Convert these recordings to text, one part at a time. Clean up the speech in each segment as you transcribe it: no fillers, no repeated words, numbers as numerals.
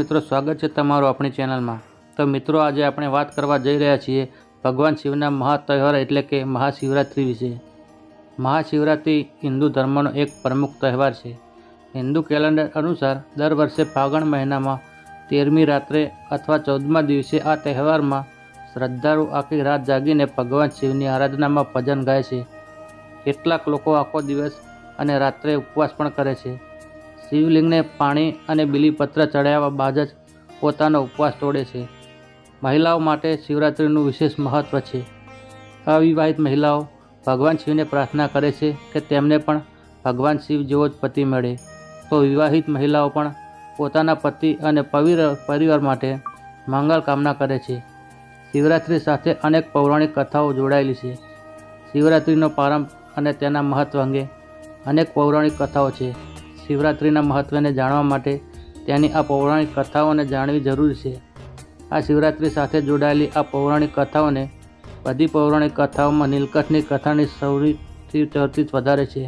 મિત્રો સ્વાગત છે તમારું આપણી ચેનલમાં। તો મિત્રો આજે આપણે વાત કરવા જઈ રહ્યા છીએ ભગવાન શિવના મહા તહેવાર એટલે કે મહાશિવરાત્રિ વિશે। મહાશિવરાત્રિ હિન્દુ ધર્મનો એક પ્રમુખ તહેવાર છે। હિન્દુ કેલેન્ડર અનુસાર દર વર્ષે ફાગણ મહિનામાં 13મી રાત્રે અથવા 14મા દિવસે આ તહેવારમાં શ્રદ્ધાળુ આખી રાત જાગીને ભગવાન શિવની આરાધનામાં ભજન ગાય છે। કેટલાક લોકો આખો દિવસ અને રાત્રે ઉપવાસ પણ કરે છે। શિવલિંગને પાણી અને બીલીપત્ર ચડાવ્યા બાદ જ પોતાનો ઉપવાસ તોડે છે। મહિલાઓ માટે શિવરાત્રિનું વિશેષ મહત્ત્વ છે। અવિવાહિત મહિલાઓ ભગવાન શિવને પ્રાર્થના કરે છે કે તેમને પણ ભગવાન શિવ જેવો જ પતિ મળે, તો વિવાહિત મહિલાઓ પણ પોતાના પતિ અને પરિવાર માટે મંગળ કામના કરે છે। શિવરાત્રિ સાથે અનેક પૌરાણિક કથાઓ જોડાયેલી છે। શિવરાત્રિનો પ્રારંભ અને તેના મહત્ત્વ અંગે અનેક પૌરાણિક કથાઓ છે। શિવરાત્રિના મહત્ત્વને જાણવા માટે તેની આ પૌરાણિક કથાઓને જાણવી જરૂરી છે। આ શિવરાત્રિ સાથે જોડાયેલી આ પૌરાણિક કથાઓને બધી પૌરાણિક કથાઓમાં નીલકંઠની કથાની સૌથી ચર્ચિત વધારે છે।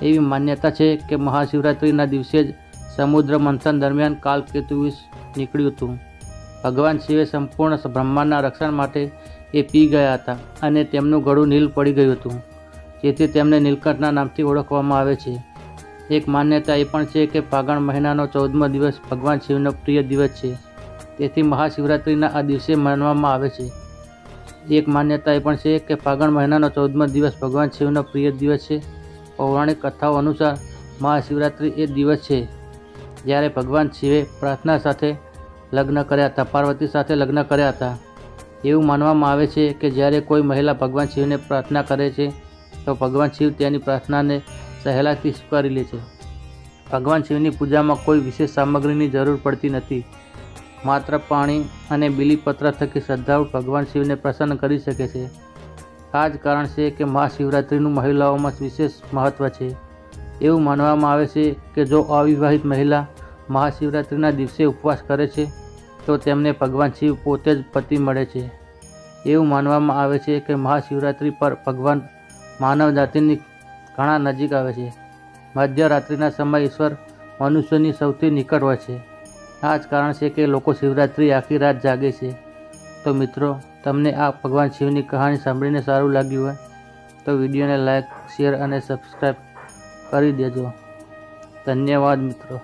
એવી માન્યતા છે કે મહાશિવરાત્રિના દિવસે જ સમુદ્ર મંથન દરમિયાન કાલકેતુ વિષ નીકળ્યું હતું। ભગવાન શિવે સંપૂર્ણ બ્રહ્માંડના રક્ષણ માટે એ પી ગયા હતા અને તેમનું ગળું નીલ પડી ગયું હતું, જેથી તેમને નીલકંઠના નામથી ઓળખવામાં આવે છે। એક માન્યતા એ પણ છે કે ફાગણ મહિનાનો 14મો દિવસ ભગવાન શિવનો પ્રિય દિવસ છે, તેથી મહાશિવરાત્રિના આ દિવસે માનવામાં આવે છે। એક માન્યતા એ પણ છે કે ફાગણ મહિનાનો 14મો દિવસ ભગવાન શિવનો પ્રિય દિવસ છે। પૌરાણિક કથાઓ અનુસાર મહાશિવરાત્રિ એ દિવસ છે જ્યારે ભગવાન શિવે પ્રાર્થના સાથે લગ્ન કર્યા હતા, પાર્વતી સાથે લગ્ન કર્યા હતા। એવું માનવામાં આવે છે કે જ્યારે કોઈ મહિલા ભગવાન શિવને પ્રાર્થના કરે છે તો ભગવાન શિવ તેની પ્રાર્થનાને સહેલાઈથી સ્વીકારી લે છે। ભગવાન શિવની પૂજામાં કોઈ વિશેષ સામગ્રીની જરૂર પડતી નથી, માત્ર પાણી અને બીલીપત્ર થકી શ્રદ્ધાળુ ભગવાન શિવને પ્રસન્ન કરી શકે છે। આ જ કારણ છે કે મહાશિવરાત્રિનું મહિલાઓમાં વિશેષ મહત્ત્વ છે। એવું માનવામાં આવે છે કે જો અવિવાહિત મહિલા મહાશિવરાત્રિના દિવસે ઉપવાસ કરે છે તો તેમને ભગવાન શિવ પોતે જ પતિ મળે છે। એવું માનવામાં આવે છે કે મહાશિવરાત્રિ પર ભગવાન માનવ જાતિની ઘણા નજીક આવે છે। મધ્યરાત્રિના સમય ઈશ્વર મનુષ્યની સૌથી નિકટ હોય છે। આ જ કારણ છે કે લોકો શિવરાત્રિ આખી રાત જાગે છે। તો મિત્રો, તમને આ ભગવાન શિવની કહાની સાંભળીને સારું લાગ્યું હોય તો વિડીયોને લાઈક, શેર અને સબસ્ક્રાઈબ કરી દેજો। ધન્યવાદ મિત્રો।